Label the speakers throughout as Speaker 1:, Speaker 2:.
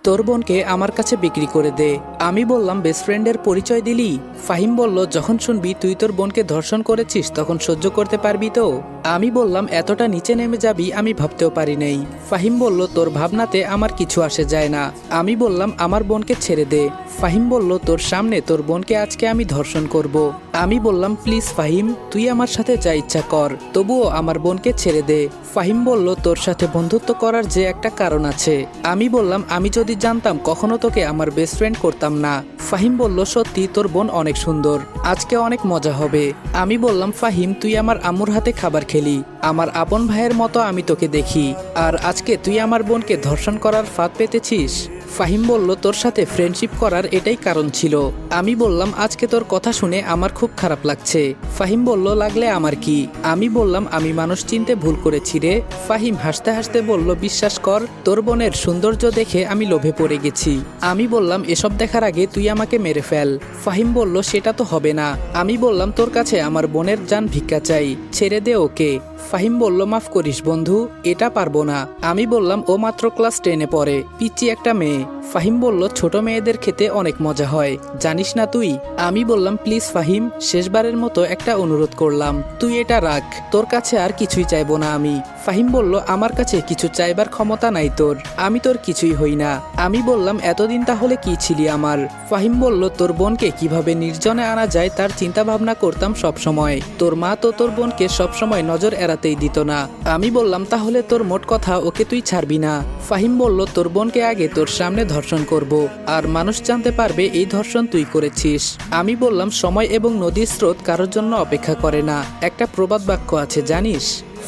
Speaker 1: তোর বোনকে আমার কাছে বিক্রি করে দে। আমি বললাম বেস্ট ফ্রেন্ডের পরিচয় দিলি? ফাহিম বলল, যখন শুনবি তুই তোর বোনকে ধর্ষণ করেছিস তখন সহ্য করতে পারবি তো? আমি বললাম, এতটা নিচে নেমে যাবি আমি ভাবতেও পারি নাই। ফাহিম বলল, তোর ভাবনাতে আমার কিছু আসে যায় না। আমি বললাম, আমার বোনকে ছেড়ে দে। ফাহিম বলল, তোর সামনে তোর বোনকে আজকে আমি ধর্ষণ করব। আমি বললাম, প্লিজ ফাহিম, তুই আমার সাথে যা ইচ্ছা কর, তবুও আমার বোনকে ছেড়ে দে। ফাহিম বলল, তোর সাথে বন্ধুত্ব করার যে একটা কারণ আছে। আমি বললাম, আমি যদি জানতাম কখনো তোকে আমার বেস্ট ফ্রেন্ড করতাম না। ফাহিম বলল, সত্যি তোর বোন অনেক সুন্দর, আজকে অনেক মজা হবে। আমি বললাম, ফাহিম, তুই আমার আম্মুর হাতে খাবার খেলি, আমার আপন ভাইয়ের মতো আমি তোকে দেখি, আর আজকে তুই আমার বোনকে ধর্ষণ করার ফাঁদ পেতেছিস। ফাহিম বলল, তোর সাথে ফ্রেন্ডশিপ করার এটাই কারণ ছিল। আমি বললাম, আজকে তোর কথা শুনে আমার খুব খারাপ লাগছে। ফাহিম বলল, লাগলে আমার কি? আমি বললাম, আমি মানুষ চিনতে ভুল করেছি রে। ফাহিম হাসতে হাসতে বলল, বিশ্বাস কর, তোর বোনের সৌন্দর্য দেখে আমি লোভে পড়ে গেছি। আমি বললাম, এসব দেখার আগে তুই আমাকে মেরে ফেল। ফাহিম বলল, সেটা তো হবে না। আমি বললাম, তোর কাছে আমার বোনের জান ভিক্ষা চাই, ছেড়ে দে ওকে। ফাহিম বলল, মাফ করিস বন্ধু, এটা পারবো না। আমি বললাম, ও মাত্র ক্লাস 10-এ পড়ে, পিচ্চি একটা মেয়ে। ফাহিম বলল, ছোট মেয়েদের খেতে অনেক মজা হয়, জানিস না তুই? আমি বললাম, প্লিজ ফাহিম, শেষবারের মতো একটা অনুরোধ করলাম, তুই এটা রাখ, তোর কাছে আর কিছুই চাইবো না আমি। ফাহিম বলল, আমার কাছে কিছু চাইবার ক্ষমতা নাই তোর, আমি তোর কিছুই হই না। আমি বললাম, এতদিন তাহলে কি ছিলি আমার? ফাহিম বলল, তোর বোনকে কিভাবে নির্জনে আনা যায় তার চিন্তা ভাবনা করতাম সব সময়। তোর মা তো তোর বোনকে সবসময় নজর এড়াতেই দিত না। আমি বললাম, তাহলে তোর মোট কথা ওকে তুই ছাড়বি না? ফাহিম বলল, তোর বোনকে আগে তোর সামনে ধর্ষণ করব, আর মানুষ জানতে পারবে এই ধর্ষণ তুই করেছিস। আমি বললাম, সময় এবং নদীর স্রোত কারোর জন্য অপেক্ষা করে না, একটা প্রবাদ বাক্য আছে জানিস?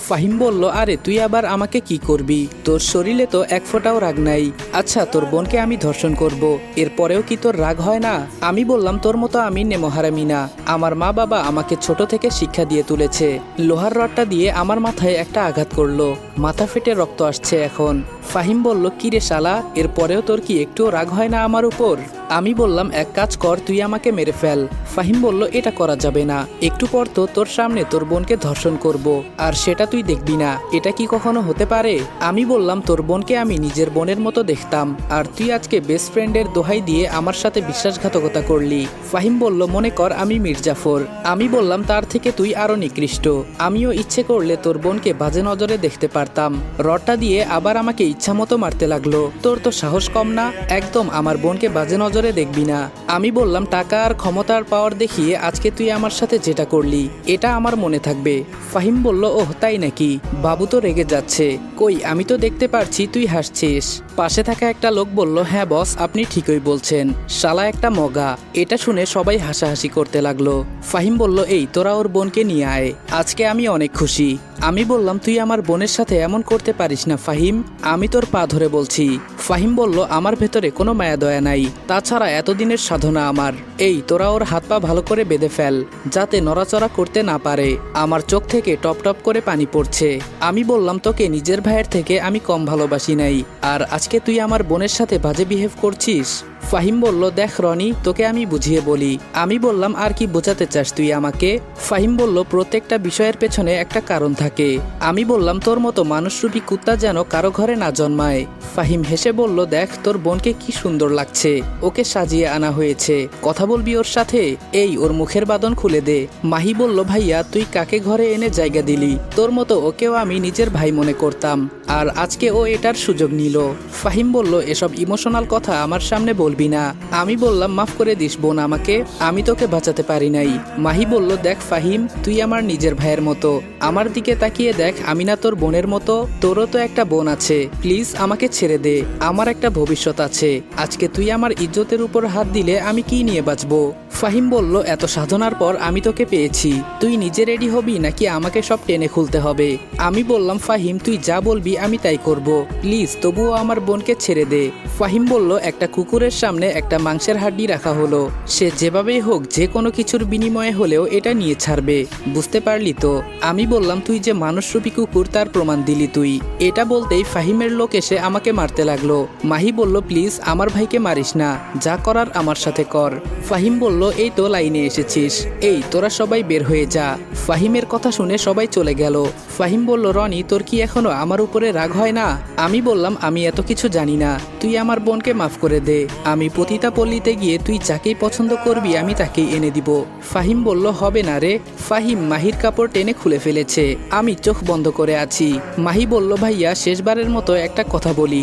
Speaker 1: ফাহিম বলল, আরে তুই আবার আমাকে কি করবি? তোর শরীরে তো এক ফোঁটাও রাগ নাই। আচ্ছা, তোর বোনকে আমি ধর্ষণ করব, এরপরেও কি তোর রাগ হয় না? আমি বললাম, তোর মতো আমি নেমহারামি না। আমার মা বাবা আমাকে ছোট থেকে শিক্ষা দিয়ে তুলেছে। লোহার রডটা দিয়ে আমার মাথায় একটা আঘাত করলো, মাথা ফেটে রক্ত আসছে এখন। ফাহিম বলল, কি রে শালা, এরপরেও তোর কি একটুও রাগ হয় না আমার উপর? আমি বললাম, এক কাজ কর, তুই আমাকে মেরে ফেল। ফাহিম বলল, এটা করা যাবে না, একটু পর তো তোর সামনে তোর বোনকে ধর্ষণ করব, আর সেটা তুই দেখবি না, এটা কি কখনো হতে পারে? আমি বললাম, তোর বোনকে আমি নিজের বোনের মতো দেখতাম, আর তুই আজকে বেস্ট ফ্রেন্ডের দোহাই দিয়ে আমার সাথে বিশ্বাসঘাতকতা করলি। ফাহিম বলল, মনে কর আমি মির্জাফর। আমি বললাম, তার থেকে তুই আরো নিকৃষ্ট। আমিও ইচ্ছে করলে তোর বোনকে বাজে নজরে দেখতে পারতাম। রডটা দিয়ে আবার আমাকে ইচ্ছা মতো মারতে লাগলো। তোর তো সাহস কম না, একদম আমার বোনকে বাজে নজরে দেখবি না। আমি বললাম, টাকা আর ক্ষমতার পাওয়ার দেখিয়ে আজকে তুই আমার সাথে যেটা করলি এটা আমার মনে থাকবে। ফাহিম বলল, ওহ তাই নাকি? বাবু তো রেগে যাচ্ছে। কই, আমি তো দেখতে পারছি তুই হাসছিস। পাশে থাকা একটা লোক বলল, হ্যাঁ বস, আপনি ঠিকই বলছেন, শালা একটা মগা। এটা শুনে সবাই হাসাহাসি করতে লাগলো। ফাহিম বলল, এই তোরা ওর বোনকে নিয়ে আয়, আজকে আমি অনেক খুশি। আমি বললাম, তুই আমার বোনের সাথে এমন করতে পারিস না ফাহিম, আমি তোর পা ধরে বলছি। ফাহিম বলল, আমার ভেতরে কোনো মায়া দয়া নাই, তাছাড়া এতদিনের সাধনা আমার। এই তোরা ওর হাত পা ভালো করে বেঁধে ফেল, যাতে নড়াচড়া করতে না পারে। আমার চোখ থেকে টপ টপ করে পানি পড়ছে। আমি বললাম, তোকে নিজের ভাইয়ের থেকে আমি কম ভালোবাসি নাই, আর আজকে তুই আমার বোনের সাথে বাজে বিহেভ করছিস। ফাহিম বলল, দেখ রনি, তোকে আমি বুঝিয়ে বলি। আমি বললাম, আর কি বোঝাতে চাস তুই আমাকে? ফাহিম বলল, প্রত্যেকটা বিষয়ের পেছনে একটা কারণ থাকে। আমি বললাম, তোর মতো মানুষরূপী কুত্তা যেন কারো ঘরে না জন্মায়। ফাহিম হেসে বলল, দেখ তোর বোনকে কি সুন্দর লাগছে, ওকে সাজিয়ে আনা হয়েছে, কথা বলবি ওর সাথে? এই ওর মুখের বাঁধন খুলে দে। মাহি বলল, ভাইয়া তুই কাকে ঘরে এনে জায়গা দিলি? তোর মতো ওকেও আমি নিজের ভাই মনে করতাম, আর আজকে ও এটার সুযোগ নিল। ফাহিম বলল, এসব ইমোশনাল কথা আমার সামনে বলবি না। আমি বললাম, মাফ করে দিস বোন আমাকে, আমি তোকে বাঁচাতে পারি নাই। মাহি বলল, দেখ ফাহিম, তুই আমার নিজের ভাইয়ের মতো, আমার দিকে তাকিয়ে দেখ, আমি না তোর বোনের মতো? তোরও তো একটা বোন আছে, প্লিজ আমাকে ছেড়ে দে, আমার একটা ভবিষ্যৎ আছে। আজকে তুই আমার ইজ্জতের উপর হাত দিলে আমি কি নিয়ে বাঁচবো? ফাহিম বলল, এত সাধনার পর আমি তোকে পেয়েছি, তুই নিজে রেডি হবি নাকি আমাকে সব টেনে খুলতে হবে? আমি বললাম, ফাহিম তুই যা বলবি আমি তাই করব, প্লিজ তবুও আমার বোনকে ছেড়ে দে। ফাহিম বলল, একটা কুকুরের সামনে একটা মাংসের হাড্ডি রাখা হলো, সে যেভাবেই হোক যে কোনো কিছুর বিনিময়ে হলেও এটা নিয়ে ছাড়বে, বুঝতে পারলি তো? আমি বললাম, তুই যে মানুষরূপী কুকুর তার প্রমাণ দিলি তুই। এটা বলতেই ফাহিমের লোক এসে আমাকে মারতে লাগলো। মাহি বলল, প্লিজ আমার ভাইকে মারিস না, যা করার আমার সাথে কর। ফাহিম বলল, বলল, এই তো লাইনে এসেছিস, এই তোরা সবাই বের হয়ে যা। ফাহিমের কথা শুনে সবাই চলে গেল। ফাহিম বলল, রনি তোর কি এখনো আমার উপরে রাগ হয় না? আমি বললাম, আমি এত কিছু জানি না, তুই আমার বোনকে মাফ করে দে। আমি পতিতা পল্লীতে গিয়ে তুই যাকেই পছন্দ করবি আমি তাকেই এনে দিব। ফাহিম বলল, হবে না রে। ফাহিম মাহির কাপড় টেনে খুলে ফেলেছে। আমি চোখ বন্ধ করে আছি। মাহি বলল, ভাইয়া শেষবারের মতো একটা কথা বলি,